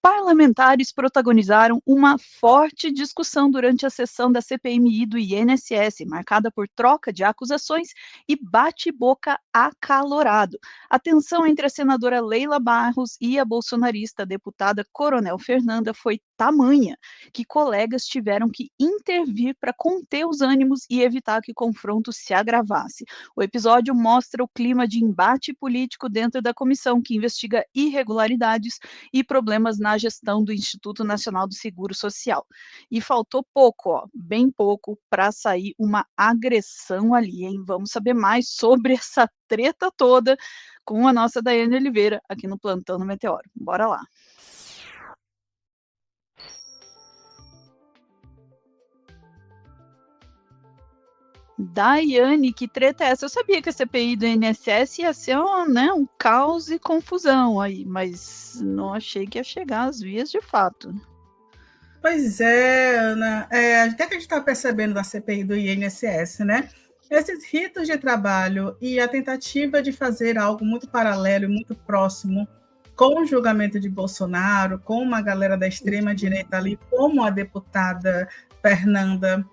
Parlamentares protagonizaram uma forte discussão durante a sessão da CPMI do INSS, marcada por troca de acusações e bate-boca acalorado. A tensão entre a senadora Leila Barros e a bolsonarista deputada Coronel Fernanda foi tamanha que colegas tiveram que intervir para conter os ânimos e evitar que o confronto se agravasse. O episódio mostra o clima de embate político dentro da comissão que investiga irregularidades e problemas na gestão do Instituto Nacional do Seguro Social. E faltou pouco, ó, bem pouco, para sair uma agressão ali, hein? Vamos saber mais sobre essa treta toda com a nossa Daiane Oliveira, aqui no Plantão do Meteoro. Bora lá. Daiane, que treta é essa? Eu sabia que a CPI do INSS ia ser um caos e confusão aí, mas não achei que ia chegar às vias de fato. Pois é, Ana. O que a gente está percebendo da CPI do INSS, né? Esses ritos de trabalho e a tentativa de fazer algo muito paralelo e muito próximo com o julgamento de Bolsonaro, com uma galera da extrema-direita ali, como a deputada Fernanda,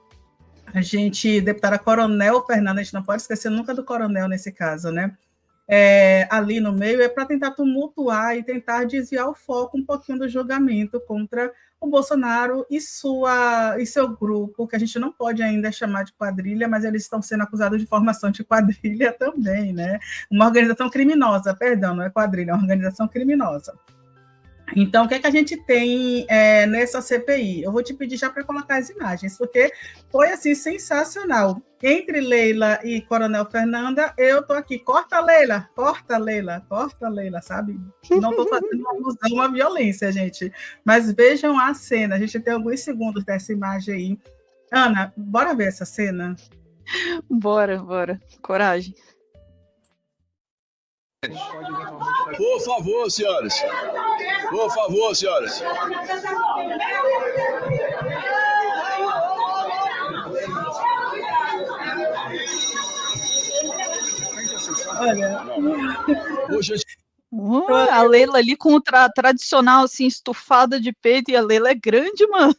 deputada Coronel Fernanda, a gente não pode esquecer nunca do coronel nesse caso, né? Ali no meio, é para tentar tumultuar e tentar desviar o foco um pouquinho do julgamento contra o Bolsonaro e seu grupo, que a gente não pode ainda chamar de quadrilha, mas eles estão sendo acusados de formação de quadrilha também, né? Uma organização criminosa, perdão, não é quadrilha, é uma organização criminosa. Então, o que é que a gente tem nessa CPI? Eu vou te pedir já para colocar as imagens, porque foi assim sensacional. Entre Leila e Coronel Fernanda, eu estou aqui, corta Leila, sabe? Não estou fazendo uma alusão à violência, gente. Mas vejam a cena, a gente tem alguns segundos dessa imagem aí. Ana, bora ver essa cena? Bora. Coragem. Por favor, senhoras. Olha. A Leila ali com o tradicional, assim, estufada de peito, e a Leila é grande, mano.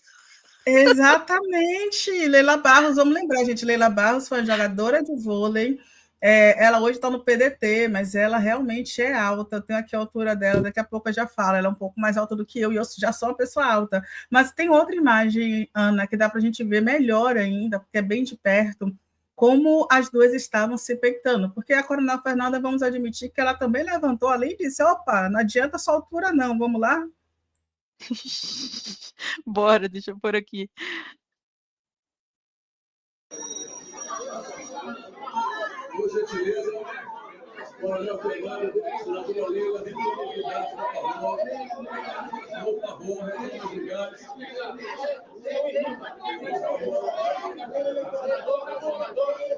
Exatamente. Leila Barros, vamos lembrar, gente, Leila Barros foi uma jogadora de vôlei. Ela hoje está no PDT, mas ela realmente é alta. Eu tenho aqui a altura dela, daqui a pouco eu já falo. Ela é um pouco mais alta do que eu, e eu já sou uma pessoa alta. Mas tem outra imagem, Ana, que dá para a gente ver melhor ainda, porque é bem de perto, como as duas estavam se peitando. Porque a Coronel Fernanda, vamos admitir que ela também levantou ali e disse: opa, não adianta sua altura não, vamos lá? Bora, deixa eu pôr aqui. Por gentileza, Coronel Fernanda, senadora Leila, de toda a unidade, por favor, obrigado.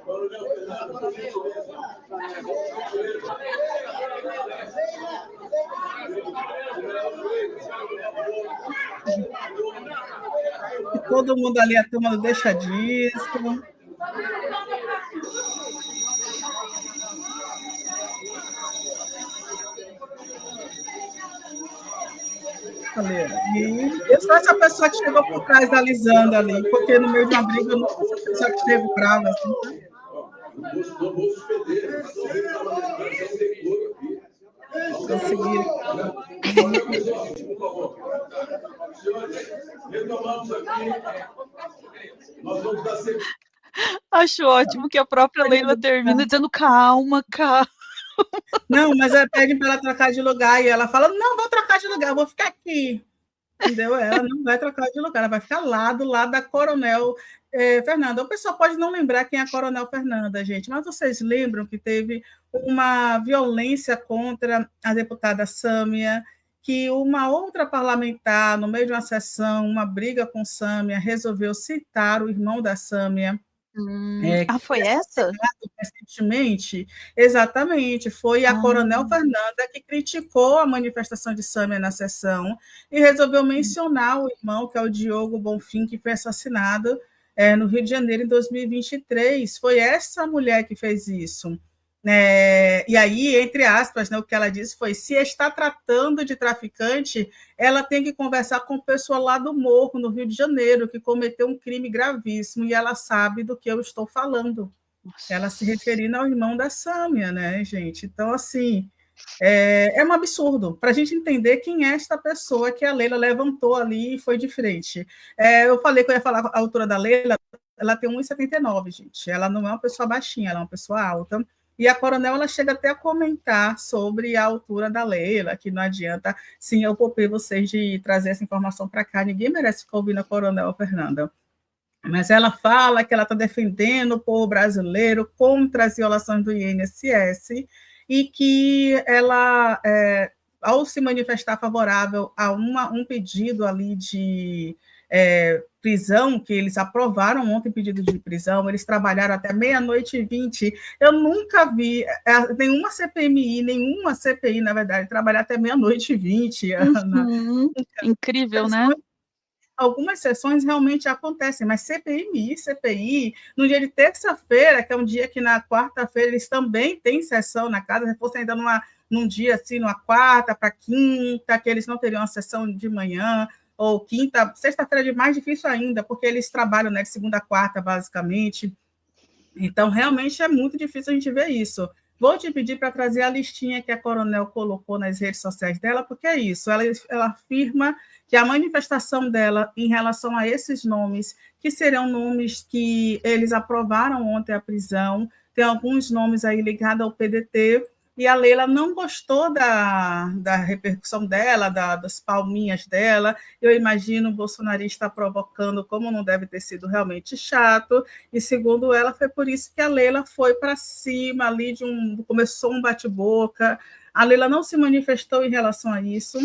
Coronel Fernanda, por gentileza. E todo mundo ali, a turma deixa disso. Eu sou essa pessoa que chegou por trás alisando ali, porque no meio de uma briga eu não sou essa pessoa que chego brava assim. Não vou suspender, Consegui. Por favor. Senhores, retomamos aqui. Nós vamos dar sempre. Acho ótimo que a própria Leila termina dizendo calma. Não, mas pede para ela trocar de lugar e ela fala: não, vou trocar de lugar, vou ficar aqui. Entendeu? Ela não vai trocar de lugar, ela vai ficar lá do lado da Coronel Fernanda. O pessoal pode não lembrar quem é a Coronel Fernanda, gente, mas vocês lembram que teve uma violência contra a deputada Sâmia, que uma outra parlamentar, no meio de uma sessão, uma briga com Sâmia, resolveu citar o irmão da Sâmia. Foi essa? Recentemente, exatamente, foi a Coronel Fernanda que criticou a manifestação de Sâmia na sessão e resolveu mencionar o irmão, que é o Diogo Bonfim, que foi assassinado no Rio de Janeiro em 2023. Foi essa mulher que fez isso. E aí, entre aspas, né, o que ela disse foi: se está tratando de traficante, ela tem que conversar com o pessoal lá do Morro, no Rio de Janeiro, que cometeu um crime gravíssimo, e ela sabe do que eu estou falando. Ela se referindo ao irmão da Sâmia, né, gente? Então, assim, é um absurdo. Para a gente entender quem é esta pessoa que a Leila levantou ali e foi de frente. Eu falei que eu ia falar a altura da Leila, ela tem 1,79, gente. Ela não é uma pessoa baixinha, ela é uma pessoa alta. E a Coronel, ela chega até a comentar sobre a altura da Leila, que não adianta. Sim, eu poupei vocês de trazer essa informação para cá. Ninguém merece ficar ouvindo a Coronel Fernanda. Mas ela fala que ela está defendendo o povo brasileiro contra as violações do INSS e que ela, ao se manifestar favorável a um pedido ali de prisão, que eles aprovaram ontem pedido de prisão, eles trabalharam até 00h20. Eu nunca vi nenhuma CPI, na verdade, trabalhar até 00h20, Ana. Incrível, né? Algumas sessões realmente acontecem, mas CPI, no dia de terça-feira, que é um dia que na quarta-feira eles também têm sessão na casa, se fosse ainda num dia assim, numa quarta para quinta, que eles não teriam a sessão de manhã, ou quinta, sexta-feira é mais difícil ainda, porque eles trabalham, né, de segunda a quarta, basicamente. Então, realmente é muito difícil a gente ver isso. Vou te pedir para trazer a listinha que a Coronel colocou nas redes sociais dela, porque é isso, ela afirma que a manifestação dela em relação a esses nomes, que serão nomes que eles aprovaram ontem a prisão, tem alguns nomes aí ligados ao PDT, e a Leila não gostou da repercussão dela, das palminhas dela. Eu imagino o bolsonarista provocando, como não deve ter sido realmente chato, e segundo ela, foi por isso que a Leila foi para cima ali começou um bate-boca. A Leila não se manifestou em relação a isso,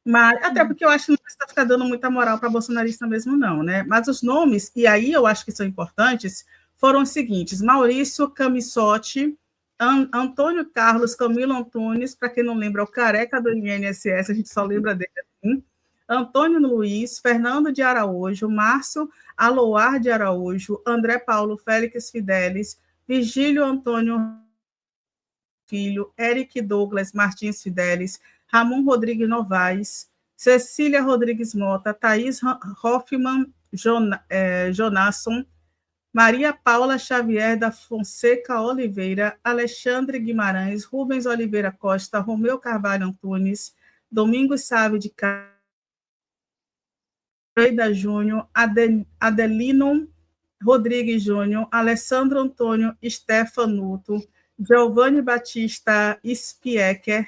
mas até porque eu acho que não está ficando dando muita moral para bolsonarista mesmo, não, né? Mas os nomes, e aí eu acho que são importantes, foram os seguintes: Maurício Camissotti, Antônio Carlos Camilo Antunes, para quem não lembra, é o careca do INSS, a gente só lembra dele assim, Antônio Luiz, Fernando de Araújo, Márcio Aloar de Araújo, André Paulo Félix Fidelis, Vigílio Antônio Filho, Eric Douglas Martins Fidelis, Ramon Rodrigues Novaes, Cecília Rodrigues Mota, Thaís Hoffmann Jonasson, Maria Paula Xavier da Fonseca Oliveira, Alexandre Guimarães, Rubens Oliveira Costa, Romeu Carvalho Antunes, Domingos Sávio de Freida Júnior, Adelino Rodrigues Júnior, Alessandro Antônio Stefanuto, Giovanni Batista Spiecker,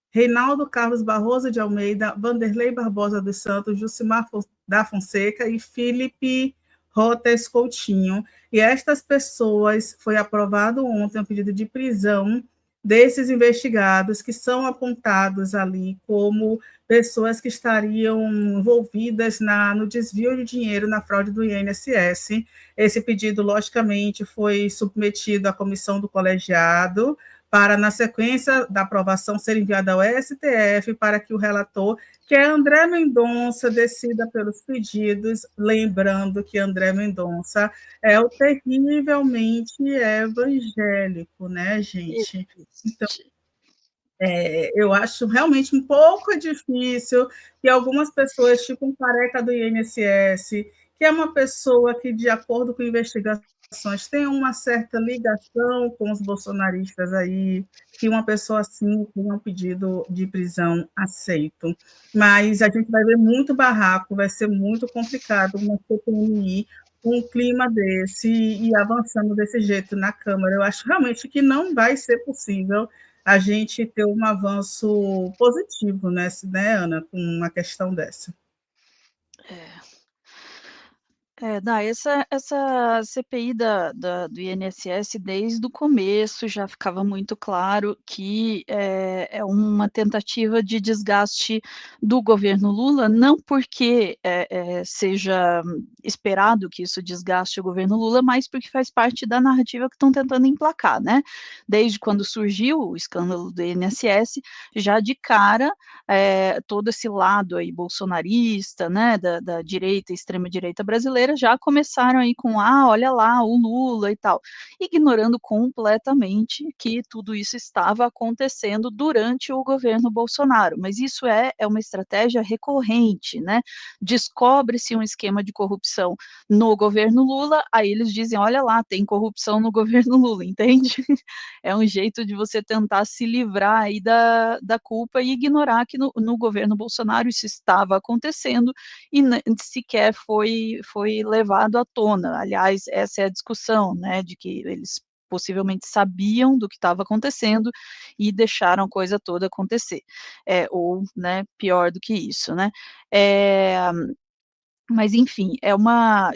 Reinaldo Carlos Barroso de Almeida, Vanderlei Barbosa dos Santos, Jucimar da Fonseca e Felipe Rotes Coutinho. E estas pessoas, foi aprovado ontem um pedido de prisão desses investigados que são apontados ali como pessoas que estariam envolvidas no desvio de dinheiro na fraude do INSS. Esse pedido, logicamente, foi submetido à comissão do colegiado para, na sequência da aprovação, ser enviado ao STF para que o relator, que é André Mendonça, decida pelos pedidos, lembrando que André Mendonça é o terrivelmente evangélico, né, gente? Então, eu acho realmente um pouco difícil que algumas pessoas, tipo um careca do INSS, que é uma pessoa que, de acordo com investigações, tem uma certa ligação com os bolsonaristas aí, que uma pessoa assim tenha um pedido de prisão aceito. Mas a gente vai ver muito barraco, vai ser muito complicado uma CPMI um clima desse e avançando desse jeito na Câmara. Eu acho realmente que não vai ser possível a gente ter um avanço positivo, né, Ana, com uma questão dessa. Essa CPI do INSS, desde o começo, já ficava muito claro que é uma tentativa de desgaste do governo Lula, não porque seja esperado que isso desgaste o governo Lula, mas porque faz parte da narrativa que estão tentando emplacar, né? Desde quando surgiu o escândalo do INSS, já de cara, todo esse lado aí bolsonarista, né, da direita, extrema-direita brasileira, brasileira já começaram aí com, olha lá, o Lula e tal, ignorando completamente que tudo isso estava acontecendo durante o governo Bolsonaro. Mas isso é uma estratégia recorrente, né? Descobre-se um esquema de corrupção no governo Lula, aí eles dizem, olha lá, tem corrupção no governo Lula, entende? É um jeito de você tentar se livrar aí da culpa e ignorar que no governo Bolsonaro isso estava acontecendo e sequer foi levado à tona. Aliás, essa é a discussão, né, de que eles possivelmente sabiam do que estava acontecendo e deixaram a coisa toda acontecer. Ou, né, pior do que isso, né? Mas enfim,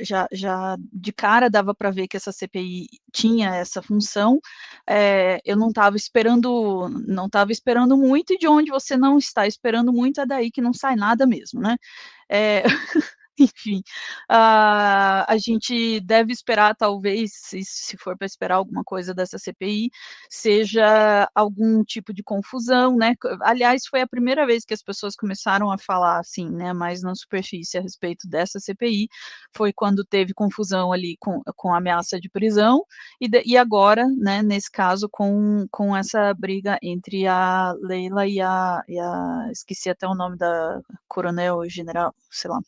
já de cara dava para ver que essa CPI tinha essa função, eu não estava esperando muito, e de onde você não está esperando muito, é daí que não sai nada mesmo, né. Eh, Enfim, a gente deve esperar, talvez, se for para esperar alguma coisa dessa CPI, seja algum tipo de confusão, né. Aliás, foi a primeira vez que as pessoas começaram a falar, assim, né, mais na superfície a respeito dessa CPI, foi quando teve confusão ali com ameaça de prisão, e agora, né, nesse caso, com essa briga entre a Leila e a esqueci até o nome da coronel, general, sei lá.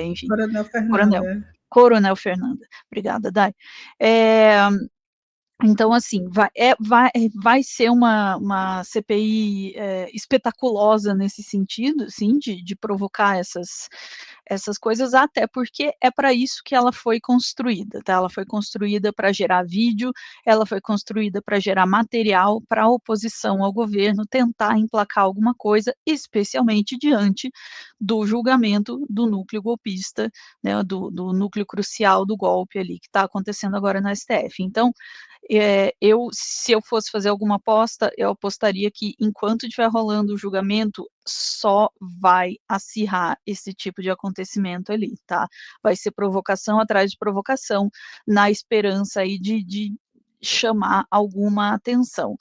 Enfim, Coronel Coronel, Fernanda. Coronel Fernanda. Obrigada, Dai. Então, assim, vai ser uma CPI espetaculosa nesse sentido, assim, de provocar essas coisas, até porque é para isso que ela foi construída, tá? Ela foi construída para gerar vídeo, ela foi construída para gerar material para a oposição ao governo tentar emplacar alguma coisa, especialmente diante do julgamento do núcleo golpista, né, do núcleo crucial do golpe ali que está acontecendo agora na STF. Então, se eu fosse fazer alguma aposta, eu apostaria que enquanto estiver rolando o julgamento, só vai acirrar esse tipo de acontecimento ali, tá? Vai ser provocação atrás de provocação, na esperança aí de chamar alguma atenção.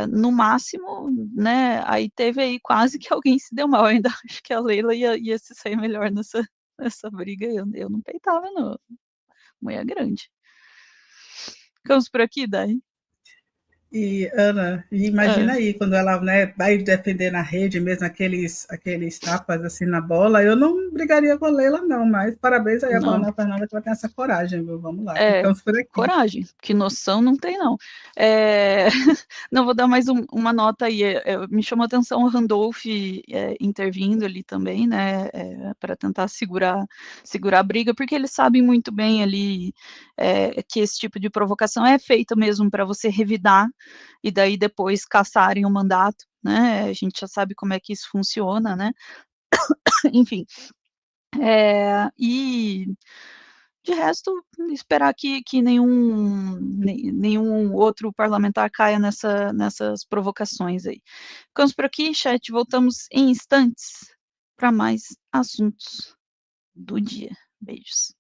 No máximo, né, aí teve aí quase que alguém se deu mal, eu ainda acho que a Leila ia se sair melhor nessa briga, eu não peitava não, mulher grande. Ficamos por aqui, Dai? E, Ana, imagina aí, quando ela, né, vai defender na rede mesmo aqueles tapas assim na bola, eu não brigaria com a Leila, não, mas parabéns aí a Não. Coronel Fernanda que ela tem essa coragem, viu? Vamos lá, É, ficamos por aqui. coragem, que noção não tem não. Não, vou dar mais uma nota aí, me chamou a atenção o Randolph intervindo ali também, né, para tentar segurar a briga, porque eles sabem muito bem ali que esse tipo de provocação é feita mesmo para você revidar, e daí depois cassarem o mandato, né, a gente já sabe como é que isso funciona, né, enfim. E de resto, esperar que nenhum outro parlamentar caia nessas provocações aí. Ficamos por aqui, chat, voltamos em instantes para mais assuntos do dia. Beijos.